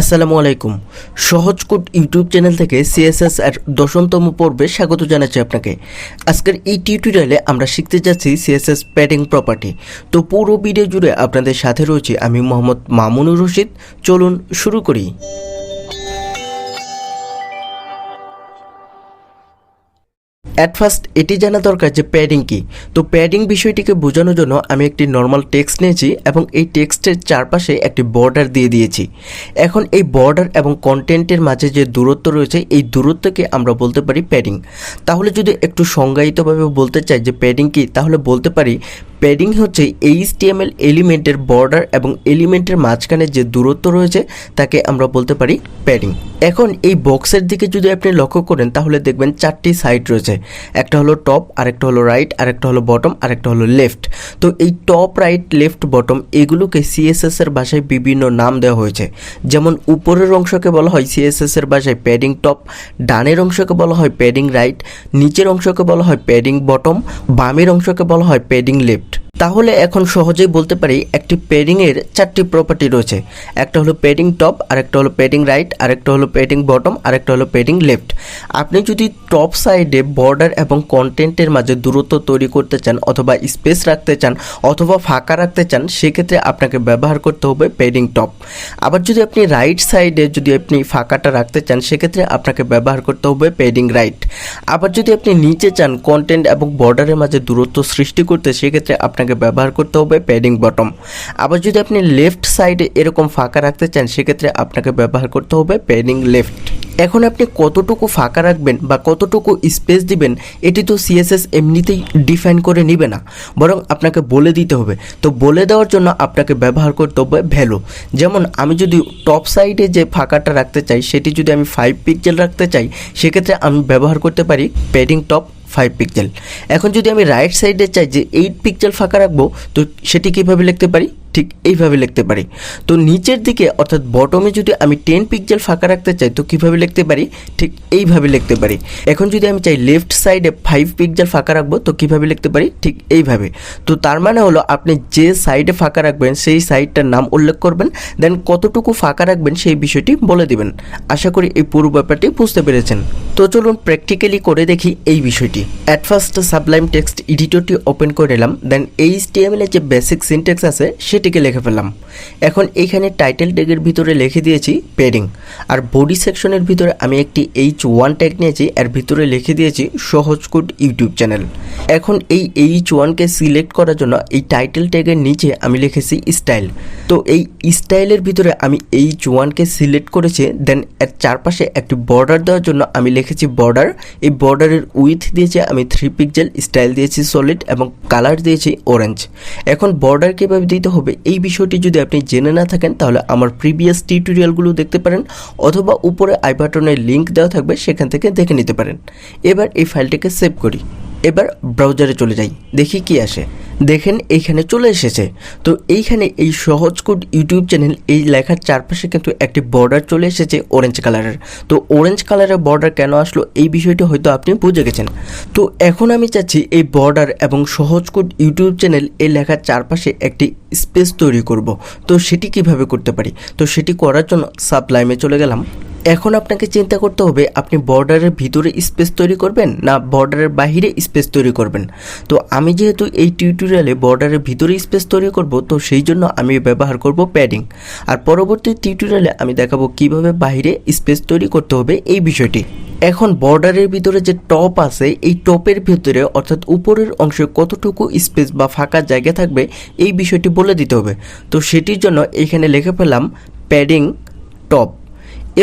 আসসালামু আলাইকুম। সহজ কোড ইউটিউব চ্যানেল থেকে সিএসএস এর 10তম পর্বে স্বাগত জানাচ্ছি আপনাকে। আজকের এই টিউটোরিয়ালে আমরা শিখতে যাচ্ছি সিএসএস প্যাডিং প্রপার্টি। তো পুরো ভিডিও জুড়ে আপনাদের সাথে রয়েছে আমি মোহাম্মদ মামুনুর রশিদ। চলুন শুরু করি। অ্যাট ফার্স্ট এটি জানা দরকার যে প্যাডিং কি। তো প্যাডিং বিষয়টিকে বোঝানোর জন্য আমি একটি নর্মাল টেক্সট নিয়েছি এবং এই টেক্সটের চারপাশে একটি বর্ডার দিয়ে দিয়েছি। এখন এই বর্ডার এবং কন্টেন্টের মাঝে যে দূরত্ব রয়েছে এই দূরত্বকে আমরা বলতে পারি প্যাডিং। তাহলে যদি একটু সংজ্ঞায়িতভাবে বলতে চাই যে প্যাডিং কি, তাহলে বলতে পারি প্যাডিং হচ্ছে HTML এলিমেন্টের বর্ডার এবং এলিমেন্টের মাঝখানে যে দূরত্ব রয়েছে তাকে আমরা বলতে পারি প্যাডিং। এখন এই বক্সের দিকে যদি আপনি লক্ষ্য করেন তাহলে দেখবেন চারটি সাইড রয়েছে। একটা হলো টপ, আরেকটা হলো রাইট, আরেকটা হলো বটম, আরেকটা হলো লেফট। তো এই টপ, রাইট, লেফট, বটম এগুলোকে সিএসএস এর ভাষায় বিভিন্ন নাম দেওয়া হয়েছে। যেমন উপরের অংশকে বলা হয় সিএসএস এর ভাষায় প্যাডিং টপ, ডানের অংশকে বলা হয় প্যাডিং রাইট, নিচের অংশকে বলা হয় প্যাডিং বটম, বামের অংশকে বলা হয় প্যাডিং লেফট। তাহলে এখন সহজেই বলতে পারি একটি প্যাডিংয়ের চারটি প্রপার্টি রয়েছে। একটা হলো প্যাডিং টপ, আরেকটা হলো প্যাডিং রাইট, আরেকটা হলো প্যাডিং বটম, আরেকটা হলো প্যাডিং লেফট। আপনি যদি টপ সাইডে বর্ডার এবং কন্টেন্টের মাঝে দূরত্ব তৈরি করতে চান অথবা স্পেস রাখতে চান অথবা ফাঁকা রাখতে চান সেক্ষেত্রে আপনাকে ব্যবহার করতে হবে প্যাডিং টপ। আবার যদি আপনি রাইট সাইডে যদি আপনি ফাঁকাটা রাখতে চান সেক্ষেত্রে আপনাকে ব্যবহার করতে হবে প্যাডিং রাইট। আবার যদি আপনি নিচে চান কন্টেন্ট এবং বর্ডারের মাঝে দূরত্ব সৃষ্টি করতে সেক্ষেত্রে আপনাকে ব্যবহার করতে হবে প্যাডিং বটম। আবার যদি আপনি লেফট সাইডে এরকম ফাঁকা রাখতে চান সেক্ষেত্রে আপনাকে ব্যবহার করতে হবে প্যাডিং লেফট। এখন আপনি কতটুকু ফাঁকা রাখবেন বা কতটুকু স্পেস দিবেন এটি তো সিএসএস এমনিতেই ডিফাইন করে নিবে না, বরং আপনাকে বলে দিতে হবে। তো বলে দেওয়ার জন্য আপনাকে ব্যবহার করতে হবে ভ্যালু। যেমন আমি যদি টপ সাইডে যে ফাঁকাটা রাখতে চাই সেটি যদি আমি 5 পিক্সেল রাখতে চাই সেক্ষেত্রে আমি ব্যবহার করতে পারি প্যাডিং টপ 5 পিক্সেল। এখন যদি আমি রাইট সাইডে চাই যে 8 পিক্সেল ফাঁকা রাখবো তো সেটি কীভাবে লিখতে পারি? ঠিক এইভাবে লিখতে পারি। তো নিচের দিকে অর্থাৎ বটমে যদি আমি 10 পিক্সেল ফাঁকা রাখতে চাই তো কীভাবে লিখতে পারি? ঠিক এইভাবে লিখতে পারি। এখন যদি আমি চাই লেফট সাইডে 5 পিক্সেল ফাঁকা রাখবো তো কীভাবে লিখতে পারি? ঠিক এইভাবে। তো তার মানে হলো আপনি যে সাইডে ফাঁকা রাখবেন সেই সাইডটার নাম উল্লেখ করবেন, দেন কতটুকু ফাঁকা রাখবেন সেই বিষয়টি বলে দিবেন। আশা করি এই পুরো ব্যাপারটি বুঝতে পেরেছেন। তো চলুন প্র্যাকটিক্যালি করে দেখি এই বিষয়টি। অ্যাট ফার্স্ট সাবলাইম টেক্সট এডিটরটি ওপেন করে নিলাম, দেন HTML এর যে বেসিক সিনট্যাক্স আছে সেটিকে লিখে ফেললাম। এখন এইখানে টাইটেল ট্যাগের ভিতরে লিখে দিয়েছি প্যাডিং, আর বডি সেকশনের ভিতরে আমি একটি H1 ট্যাগ নিয়েছি, এর ভিতরে লিখে দিয়েছি সহজ কোড ইউটিউব চ্যানেল। এখন এই H1কে সিলেক্ট করার জন্য এই টাইটেল ট্যাগের নিচে আমি লিখেছি স্টাইল। তো এই স্টাইলের ভিতরে আমি H1কে সিলেক্ট করেছি, দেন এর চারপাশে একটি বর্ডার দেওয়ার জন্য আমি লিখেছি বর্ডার। এই বর্ডারের উইথ দিয়েছি আমি 3 পিক্সেল, স্টাইল দিয়েছি সলিড এবং কালার দিয়েছি অরেঞ্জ। এখন বর্ডার কীভাবে দিতে হবে এই বিষয়টি যদি আপনি জেনে না থাকেন তাহলে আমার প্রিভিয়াস টিউটোরিয়ালগুলো দেখতে পারেন অথবা উপরে আই বাটনের লিঙ্ক দেওয়া থাকবে সেখান থেকে দেখে নিতে পারেন। এবার এই ফাইলটিকে সেভ করি। এবার ব্রাউজারে চলে যাই, দেখি কি আসে। দেখেন এইখানে চলে এসেছে। তো এইখানে এই সহজ কোড ইউটিউব চ্যানেল এই লেখার চারপাশে কিন্তু একটি বর্ডার চলে এসেছে অরেঞ্জ কালারের। তো অরেঞ্জ কালারের বর্ডার কেন আসলো এই বিষয়টি হয়তো আপনি বুঝে গেছেন। তো এখন আমি চাচ্ছি এই বর্ডার এবং সহজ কোড ইউটিউব চ্যানেল এই লেখার চারপাশে একটি স্পেস তৈরি করব। তো সেটি কিভাবে করতে পারি? তো সেটি করার জন্য সাবলাইমে চলে গেলাম। এখন আপনাকে চিন্তা করতে হবে আপনি বর্ডারের ভিতরে স্পেস তৈরি করবেন না বর্ডারের বাইরে স্পেস তৈরি করবেন। তো আমি যেহেতু এই টিউটোরিয়ালে বর্ডারের ভিতরে স্পেস তৈরি করব তো সেই জন্য আমি ব্যবহার করব প্যাডিং, আর পরবর্তী টিউটোরিয়ালে আমি দেখাবো কিভাবে বাইরে স্পেস তৈরি করতে হবে এই বিষয়টি। এখন বর্ডারের ভিতরে যে টপ আছে এই টপের ভিতরে অর্থাৎ উপরের অংশে কতটুকু স্পেস বা ফাঁকা জায়গা থাকবে এই বিষয়টি বলে দিতে হবে। তো সেটির জন্য এইখানে লিখে ফেললাম প্যাডিং টপ।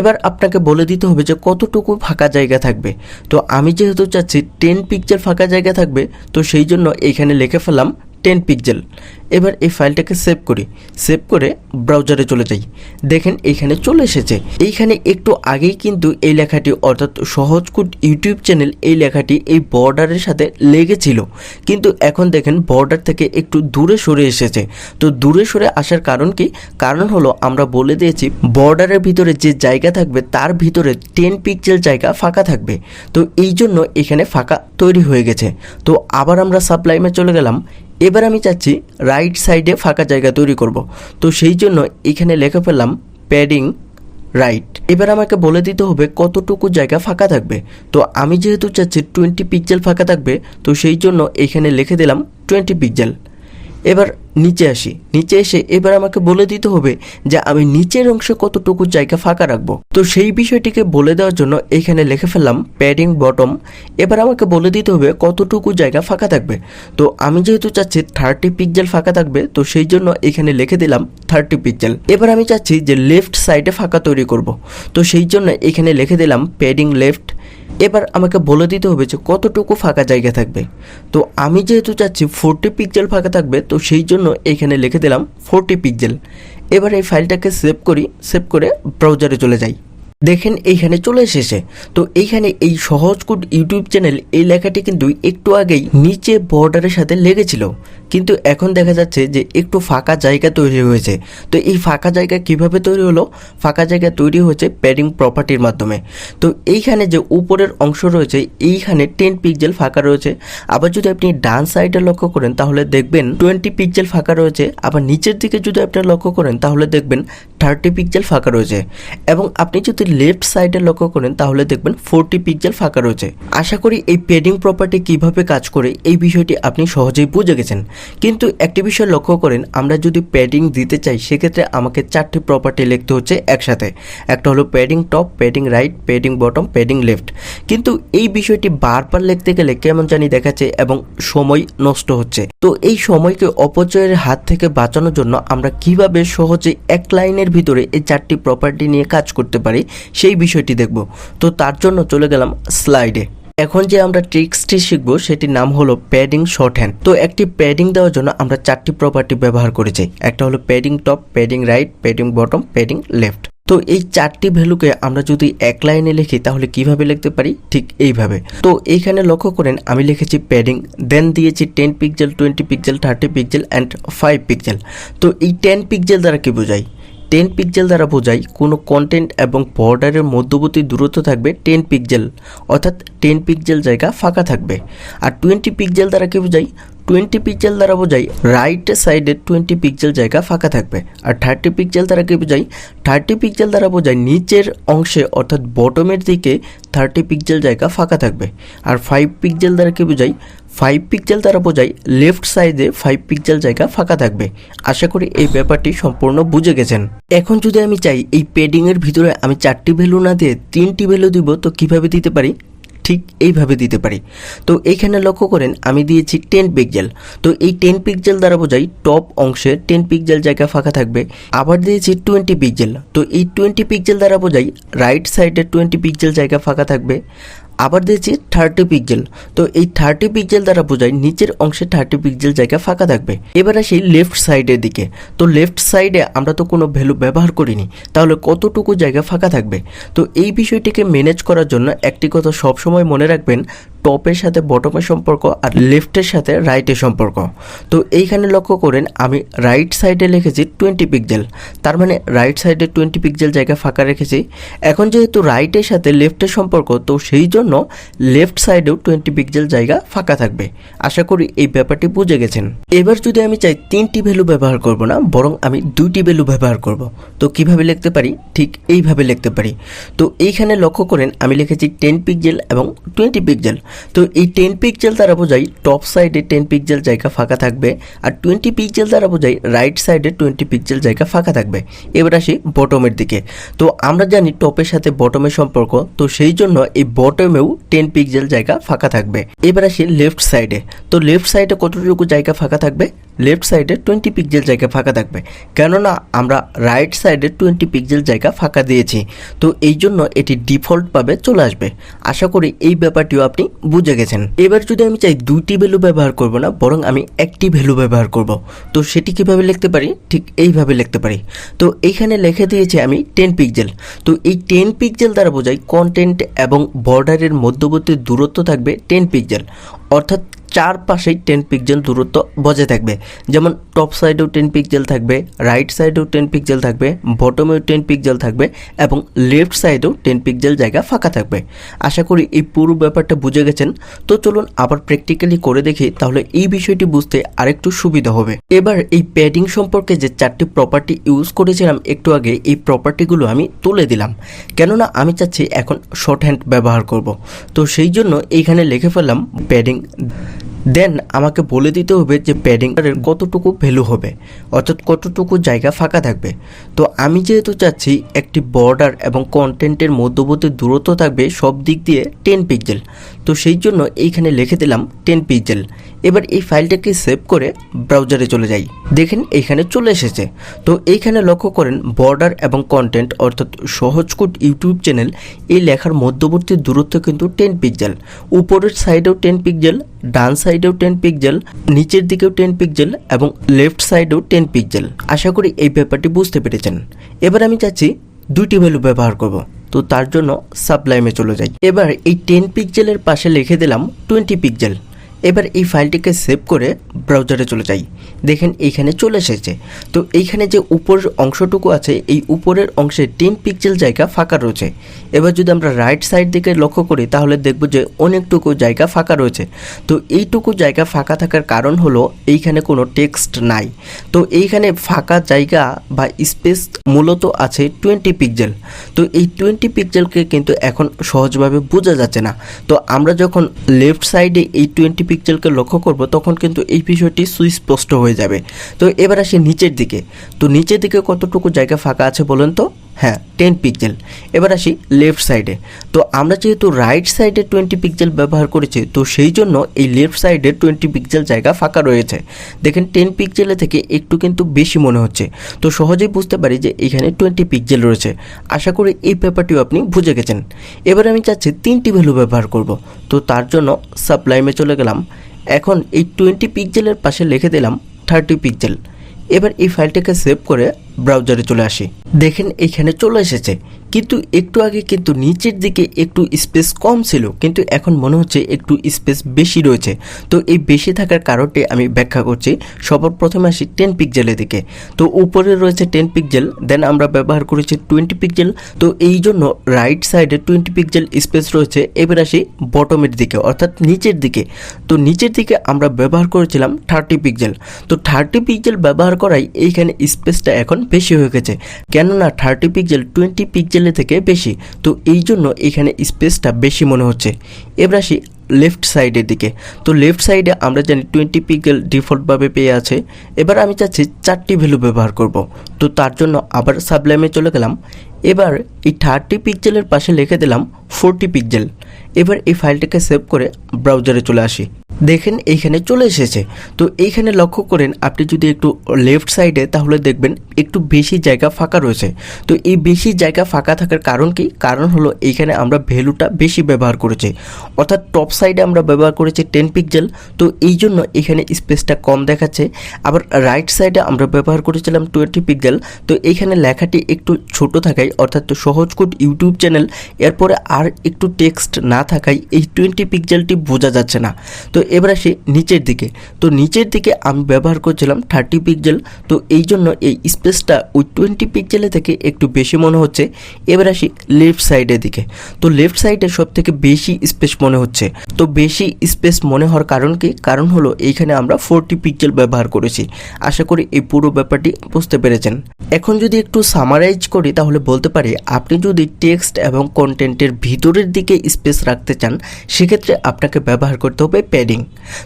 এবার আপনাকে বলে দিতে হবে যে কতটুকু ফাঁকা জায়গা থাকবে। তো আমি যেহেতু চাচ্ছি 10 পিক্সেল ফাঁকা জায়গা থাকবে তো সেই জন্য এইখানে লিখে ফেললাম 10 পিক্সেল। এবার এই ফাইলটাকে সেভ করি, সেভ করে ব্রাউজারে চলে যাই। দেখেন এইখানে চলে এসেছে। এইখানে একটু আগেই কিন্তু এই লেখাটি অর্থাৎ সহজ কোড ইউটিউব চ্যানেল এই লেখাটি এই বর্ডারের সাথে লেগেছিল, কিন্তু এখন দেখেন বর্ডার থেকে একটু দূরে সরে এসেছে। তো দূরে সরে আসার কারণ কি? কারণ হলো আমরা বলে দিয়েছি বর্ডারের ভিতরে যে জায়গা থাকবে তার ভিতরে 10 পিক্সেল জায়গা ফাঁকা থাকবে। তো এই জন্য এখানে ফাঁকা তৈরি হয়ে গেছে। তো আবার আমরা সাবলাইমে চলে গেলাম। এবার আমি চাচ্ছি রাইট সাইডে ফাঁকা জায়গা তৈরি করব। তো সেই জন্য এখানে লিখে ফেললাম প্যাডিং রাইট। এবার আমাকে বলে দিতে হবে কতটুকু জায়গা ফাঁকা থাকবে। তো আমি যেহেতু চাচ্ছি 20 পিক্সেল ফাঁকা থাকবে, তো সেই জন্য এখানে লিখে দিলাম 20 পিক্সেল। এবার নিচে আসি, নিচে এসে এবার আমাকে বলে দিতে হবে যে আমি নিচের অংশে কতটুকু জায়গা ফাঁকা রাখবো। তো সেই বিষয়টিকে বলে দেওয়ার জন্য এখানে লিখে ফেললাম প্যাডিং বটম। এবার আমাকে বলে দিতে হবে কতটুকু জায়গা ফাঁকা থাকবে। তো আমি যেহেতু চাচ্ছি 30 পিক্সেল ফাঁকা থাকবে, তো সেই জন্য এখানে লিখে দিলাম 30 পিক্সেল। এবার আমি চাচ্ছি যে লেফট সাইডে ফাঁকা তৈরি করব, তো সেই জন্য এখানে লিখে দিলাম প্যাডিং লেফট। এবার আমাকে বলে দিতে হবে যে কতটুকু ফাঁকা জায়গা থাকবে। তো আমি যেহেতু চাচ্ছি 40 পিক্সেল ফাঁকা থাকবে, তো সেই জন্য এখানে লিখে দিলাম 40 পিক্সেল। এবার এই ফাইলটাকে সেভ করি, সেভ করে ব্রাউজারে চলে যাই। দেখেন এইখানে চলে এসেছে। তো এইখানে এই সহজ কোড ইউটিউব চ্যানেল এই লেখাটি কিন্তু একটু আগেই নিচে বর্ডারের সাথে লেগেছিল, কিন্তু এখন দেখা যাচ্ছে যে একটু ফাঁকা জায়গা তৈরি হয়েছে। তো এই ফাঁকা জায়গা কিভাবে তৈরি হলো? ফাঁকা জায়গা তৈরি হয়েছে প্যাডিং প্রপার্টির মাধ্যমে। তো এইখানে যে উপরের অংশ রয়েছে এইখানে 10 পিক্সেল ফাঁকা রয়েছে। আবার যদি আপনি ডান সাইডে লক্ষ্য করেন তাহলে দেখবেন 20 পিক্সেল ফাঁকা রয়েছে। আবার নিচের দিকে যদি আপনি লক্ষ্য করেন তাহলে দেখবেন 30 পিক্সেল ফাঁকা রয়েছে। এবং আপনি যদি লেফট সাইডে লক্ষ্য করেন তাহলে দেখবেন 40 পিক্সেল ফাঁকা রয়েছে। আশা করি এই প্যাডিং প্রপার্টি কিভাবে কাজ করে এই বিষয়টি আপনি সহজেই বুঝে গেছেন। কিন্তু একটি বিষয় লক্ষ্য করেন, আমরা যদি প্যাডিং দিতে চাই সেক্ষেত্রে আমাকে 4টি প্রপার্টি লিখতে হচ্ছে একসাথে। একটা হলো padding top, padding right, padding bottom, padding left. কিন্তু এই বিষয়টি বারবার লিখতে গেলে কেমন জানি দেখাচ্ছে এবং সময় নষ্ট হচ্ছে। তো এই সময়কে অপচয়ের হাত থেকে বাঁচানোর জন্য আমরা কিভাবে সহজে এক লাইনের ভিতরে এই 4টি প্রপার্টি নিয়ে কাজ করতে পারি সেই বিষয়টি দেখব। তো তার জন্য চলে গেলাম স্লাইডে। এখন যে আমরা ট্রিক্সটি শিখব সেটির নাম হলো প্যাডিং শর্ট হ্যান্ড। তো একটি প্যাডিং দেওয়ার জন্য আমরা 4টি প্রপার্টি ব্যবহার করেছি। একটা হলো padding top, padding right, padding bottom, padding left. তো এই 4টি ভ্যালুকে আমরা যদি এক লাইনে লিখি তাহলে কিভাবে লিখতে পারি? ঠিক এইভাবে। তো এইখানে লক্ষ্য করেন আমি লিখেছি প্যাডিং, দেন দিয়েছি 10 pixel, 20 pixel, 30 pixel and 5 pixel. তো এই 10 পিক্সেল দ্বারা কি বোঝায়? 10 পিক্সেল দ্বারা বোঝায় কোনো কন্টেন্ট এবং বর্ডারের মধ্যবর্তী দূরত্ব থাকবে 10 পিক্সেল, অর্থাৎ 10 পিক্সেল জায়গা ফাঁকা থাকবে। আর 20 পিক্সেল দ্বারা কি বোঝায়? 20 পিক্সেল দ্বারা বোঝায় রাইট সাইডে 20 পিক্সেল জায়গা ফাঁকা থাকবে। আর 30 পিক্সেল দ্বারা কি বোঝায়? 30 পিক্সেল দ্বারা বোঝায় নিচের অংশে অর্থাৎ বটমের দিকে 30 পিক্সেল জায়গা ফাঁকা থাকবে। আর 5 পিক্সেল দ্বারা কি বোঝায়? 5 পিক্সেল দ্বারা বোঝায় লেফট সাইডে 5 পিক্সেল জায়গা ফাঁকা থাকবে। আশা করি এই ব্যাপারটি সম্পূর্ণ বুঝে গেছেন। এখন যদি আমি চাই এই প্যাডিং এর ভিতরে আমি 4টি ভ্যালু না দিয়ে 3টি ভ্যালু দিব, তো কিভাবে দিতে পারি? ঠিক এইভাবে দিতে পারি। তো এইখানে লক্ষ্য করেন আমি দিয়েছি 10 পিক্সেল। তো এই 10 পিক্সেল দ্বারা বোঝাই টপ অংশে 10 পিক্সেল জায়গা ফাঁকা থাকবে। আবার দিয়েছি 20 পিক্সেল। তো এই 20 পিক্সেল দ্বারা বোঝাই রাইট সাইডে 20 পিক্সেল জায়গা ফাঁকা থাকবে। আবার দিয়েছি 30 পিক্সেল। তো এই 30 পিক্সেল দ্বারা বোঝায় নিচের অংশে 30 পিক্সেল জায়গা ফাঁকা থাকবে। এবার আসি লেফট সাইডের দিকে। তো লেফট সাইডে আমরা তো কোনো ভ্যালু ব্যবহার করিনি, তাহলে কতটুকু জায়গা ফাঁকা থাকবে? তো এই বিষয়টিকে ম্যানেজ করার জন্য একটি কথা সবসময় মনে রাখবেন, টপের সাথে বটমের সম্পর্ক আর লেফটের সাথে রাইটের সম্পর্ক। তো এইখানে লক্ষ্য করেন আমি রাইট সাইডে লিখেছি 20 পিক্সেল, তার মানে রাইট সাইডে 20 পিক্সেল জায়গা ফাঁকা রেখেছি। এখন যেহেতু রাইটের সাথে লেফটের সম্পর্ক, তো সেই জন্য লেফট সাইডেও 20 পিক্সেল জায়গা ফাঁকা থাকবে। আশা করি এই ব্যাপারটি বুঝে গেছেন। এবার যদি আমি চাই 3টি ভ্যালু ব্যবহার করব না, বরং আমি 2টি ভ্যালু ব্যবহার করব, তো কিভাবে লিখতে পারি? ঠিক এইভাবে লিখতে পারি। তো এইখানে লক্ষ্য করেন আমি লিখেছি 10 পিক্সেল এবং 20 পিক্সেল। তো এই 10 পিক্সেল দ্বারা বোঝাই টপ সাইডে 10 পিক্সেল জায়গা ফাঁকা থাকবে। আর 20 পিক্সেল দ্বারা বোঝাই রাইট সাইডে 20 পিক্সেল জায়গা ফাঁকা থাকবে। এবার আসি বটমের দিকে। তো আমরা জানি টপের সাথে বটমের সম্পর্ক, তো সেই জন্য এই বটমেও 10 পিক্সেল জায়গা ফাঁকা থাকবে। এবার আসি লেফট সাইডে। তো লেফট সাইডে কতটুকু জায়গা ফাঁকা থাকবে? লেফট সাইডে 20 পিক্সেল জায়গা ফাঁকা থাকবে, কেননা আমরা রাইট সাইডে 20 পিক্সেল জায়গা ফাঁকা দিয়েছি। তো এই জন্য এটি ডিফল্টভাবে চলে আসবে। আশা করি এই ব্যাপারটিও আপনি বুঝে গেছেন। এবার যদি আমি চাই 2টি ভ্যালু ব্যবহার করব না, বরং আমি একটি ভ্যালু ব্যবহার করব, তো সেটি কিভাবে লিখতে পারি? ঠিক এইভাবে লিখতে পারি। তো এইখানে লিখে দিয়েছি আমি 10 পিক্সেল। তো এই 10 পিক্সেল দ্বারা বোঝাই কন্টেন্ট এবং বর্ডারের মধ্যবর্তী দূরত্ব থাকবে 10 পিক্সেল, অর্থাৎ চারপাশেই 10 পিক্সেল দূরত্ব বজায় থাকবে। যেমন টপ সাইডেও 10 পিক্সেল থাকবে, রাইট সাইডেও 10 পিক্সেল থাকবে, বটমেও 10 পিক্সেল থাকবে এবং লেফট সাইডেও 10 পিক্সেল জায়গা ফাঁকা থাকবে। আশা করি এই পুরো ব্যাপারটা বুঝে গেছেন। তো চলুন আবার প্র্যাকটিক্যালি করে দেখি, তাহলে এই বিষয়টি বুঝতে আরেকটু সুবিধা হবে। এবার এই প্যাডিং সম্পর্কে যে 4টি প্রপার্টি ইউজ করেছিলাম একটু আগে, এই প্রপার্টিগুলো আমি তুলে দিলাম, কেননা আমি চাচ্ছি এখন শর্ট হ্যান্ড ব্যবহার করব। তো সেই জন্য এইখানে লিখে ফেললাম প্যাডিং। দেন আমাকে বলে দিতে হবে যে প্যাডিংয়ের কতটুকু ভ্যালু হবে, অর্থাৎ কতটুকু জায়গা ফাঁকা থাকবে। তো আমি যেহেতু চাচ্ছি একটি বর্ডার এবং কন্টেন্টের মধ্যবর্তী দূরত্ব থাকবে সব দিক দিয়ে 10 পিক্সেল, তো সেই জন্য এইখানে লিখে দিলাম 10 পিক্সেল। এবার এই ফাইলটাকে সেভ করে ব্রাউজারে চলে যাই। দেখেন এইখানে চলে এসেছে। তো এইখানে লক্ষ্য করেন বর্ডার এবং কন্টেন্ট অর্থাৎ সহজ কোড ইউটিউব চ্যানেল, এই লেখার মধ্যবর্তী দূরত্ব কিন্তু 10 পিক্সেল। উপরের সাইডেও 10 পিক্সেল, ডান সাইডেও 10 পিক্সেল, নিচের দিকেও 10 পিক্সেল এবং লেফট সাইডেও 10 পিক্সেল। আশা করি এই ব্যাপারটি বুঝতে পেরেছেন। এবার আমি চাচ্ছি দুইটি ভ্যালু ব্যবহার করব, তো তার জন্য সাবলাইমে চলে যাই। এবার এই 10 পিক্সেলের পাশে লিখে দিলাম 20 পিক্সেল। এবার এই ফাইলটিকে সেভ করে ব্রাউজারে চলে যাই। দেখেন এইখানে চলে এসেছে। তো এইখানে যে উপরের অংশটুকু আছে, এই উপরের অংশে 10 পিক্সেল জায়গা ফাঁকা রয়েছে। এবার যদি আমরা রাইট সাইড দিকে লক্ষ্য করি তাহলে দেখব যে অনেকটুকু জায়গা ফাঁকা রয়েছে। তো এইটুকু জায়গা ফাঁকা থাকার কারণ হলো এইখানে কোনো টেক্সট নাই। তো এইখানে ফাঁকা জায়গা বা স্পেস মূলত আছে 20 পিক্সেল। তো এই 20 পিক্সেলকে কিন্তু এখন সহজভাবে বোঝা যাচ্ছে না। তো আমরা যখন লেফট সাইডে এই 20 পিক্সেলকে লক্ষ্য করব তখন কিন্তু এই বিষয়টি সুস্পষ্ট হয়ে যাবে। তো এবার আসি নিচের দিকে। তো নিচের দিকে কতটুকু জায়গা ফাঁকা আছে বলেন তো? হ্যাঁ, 10 পিক্সেল। এবার আসি লেফট সাইডে। তো আমরা যেহেতু রাইট সাইডে 20 পিক্সেল ব্যবহার করেছি, তো সেই জন্য এই লেফট সাইডে 20 পিক্সেল জায়গা ফাঁকা রয়েছে। দেখেন 10 পিক্সেলের থেকে একটু কিন্তু বেশি মনে হচ্ছে। তো সহজেই বুঝতে পারি যে এখানে 20 পিক্সেল রয়েছে। আশা করি এই ব্যাপারটিও আপনি বুঝে গেছেন। এবার আমি চাচ্ছি 3টি ভ্যালু ব্যবহার করব। তো তার জন্য সাবলাইমে চলে গেলাম। এখন এই 20 পিক্সেলের পাশে লিখে দিলাম 30 পিক্সেল। এবার এই ফাইলটাকে সেভ করে ব্রাউজারে চলে আসি। দেখেন এইখানে চলে এসেছে, কিন্তু একটু আগে কিন্তু নিচের দিকে একটু স্পেস কম ছিল, কিন্তু এখন মনে হচ্ছে একটু স্পেস বেশি রয়েছে। তো এই বেশি থাকার কারণটি আমি ব্যাখ্যা করছি। সবার প্রথমে আসি 10 পিক্সেলের দিকে। তো উপরে রয়েছে 10 পিক্সেল, দেন আমরা ব্যবহার করেছি 20 পিক্সেল। তো এই জন্য রাইট সাইডে 20 পিক্সেল স্পেস রয়েছে। এবার আসি বটমের দিকে অর্থাৎ নিচের দিকে। তো নিচের দিকে আমরা ব্যবহার করেছিলাম 30 পিক্সেল। তো 30 পিক্সেল ব্যবহার করাই এইখানে স্পেসটা এখন বেশি হয়ে গেছে, কেননা 30 পিক্সেল 20 পিক্সেলের থেকে বেশি। তো এই জন্য এখানে স্পেসটা বেশি মনে হচ্ছে। এবার আসি লেফট সাইডের দিকে। তো লেফট সাইডে আমরা জানি 20 পিক্সেল ডিফল্টভাবে পেয়ে আছে। এবার আমি চাচ্ছি 4টি ভ্যালু ব্যবহার করব। তো তার জন্য আবার সাবলাইমে চলে গেলাম। এবার এই 30 পিক্সেলের পাশে লিখে দিলাম 40 পিক্সেল। এবার এই ফাইলটাকে সেভ করে ব্রাউজারে চলে আসি। দেখেন এইখানে চলে এসেছে। তো এইখানে লক্ষ্য করেন আপনি যদি একটু লেফট সাইডে, তাহলে দেখবেন একটু বেশি জায়গা ফাঁকা রয়েছে। তো এই বেশি জায়গা ফাঁকা থাকার কারণ কি? কারণ হলো এইখানে আমরা ভ্যালুটা বেশি ব্যবহার করেছি, অর্থাৎ টপ সাইডে আমরা ব্যবহার করেছি 10 পিক্সেল। তো এই জন্য এখানে স্পেসটা কম দেখাচ্ছে। আবার রাইট সাইডে আমরা ব্যবহার করেছিলাম 20 পিক্সেল। তো এইখানে লেখাটি একটু ছোট থাকায়, অর্থাৎ সহজ কোড ইউটিউব চ্যানেল, এরপরে আর একটু টেক্সট না থাকায় এই 20 পিক্সেলটি বোঝা যাচ্ছে না। তো এবার আসি নিচের দিকে। তো নিচের দিকে আমি ব্যবহার করছিলাম 30 পিক্সেল। তো এই জন্য এই স্পেসটা ওই 20 পিক্সেলের থেকে একটু বেশি মনে হচ্ছে। এবার আসি লেফট সাইডের দিকে। তো লেফট সাইডে সব থেকে বেশি স্পেস মনে হচ্ছে। তো বেশি স্পেস মনে হওয়ার কারণ কি? কারণ হলো এইখানে আমরা 40 পিক্সেল ব্যবহার করেছি। আশা করি এই পুরো ব্যাপারটি বুঝতে পেরেছেন। এখন যদি একটু সামারাইজ করি তাহলে বলতে পারি, আপনি যদি টেক্সট এবং কন্টেন্টের ভিতরের দিকে স্পেস রাখতে চান সেক্ষেত্রে আপনাকে ব্যবহার করতে হবে প্যাডিং।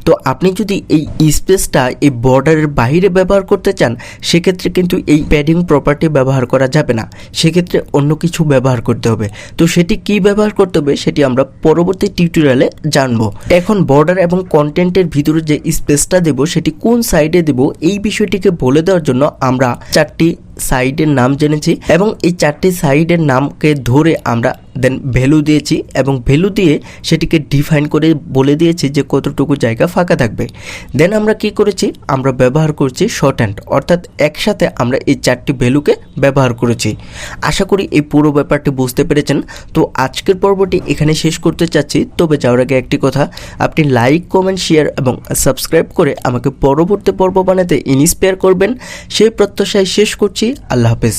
তো আপনি যদি এই স্পেসটা এই বর্ডারের বাইরে ব্যবহার করতে চান সেক্ষেত্রে কিন্তু এই প্যাডিং প্রপার্টি ব্যবহার করা যাবে না, সেক্ষেত্রে অন্য কিছু ব্যবহার করতে হবে। তো সেটি কি ব্যবহার করতে হবে সেটি আমরা পরবর্তী টিউটোরিয়ালে জানবো। এখন বর্ডার এবং কন্টেন্টের ভিতরে যে স্পেসটা দেব সেটি কোন সাইডে দেব এই বিষয়টিকে বলে দেওয়ার জন্য আমরা 4টি সাইডের নাম জেনেছি এবং এই 4টি সাইডের নামকে ধরে আমরা দেন ভ্যালু দিয়েছি এবং ভ্যালু দিয়ে সেটিকে ডিফাইন করে বলে দিয়েছি যে কতটুকু জায়গা ফাঁকা থাকবে। দেন আমরা কি করেছি, আমরা ব্যবহার করছি শর্ট হ্যান্ড, অর্থাৎ একসাথে আমরা এই 4টি ভ্যালুকে ব্যবহার করেছি। আশা করি এই পুরো ব্যাপারটি বুঝতে পেরেছেন। তো আজকের পর্বটি এখানে শেষ করতে চাচ্ছি, তবে যাওয়ার আগে একটি কথা, আপনি লাইক, কমেন্ট, শেয়ার এবং সাবস্ক্রাইব করে আমাকে পরবর্তী পর্ব বানাতে ইন্সপায়ার করবেন সেই প্রত্যাশায় শেষ করছি। আল্লাহ হাফেজ।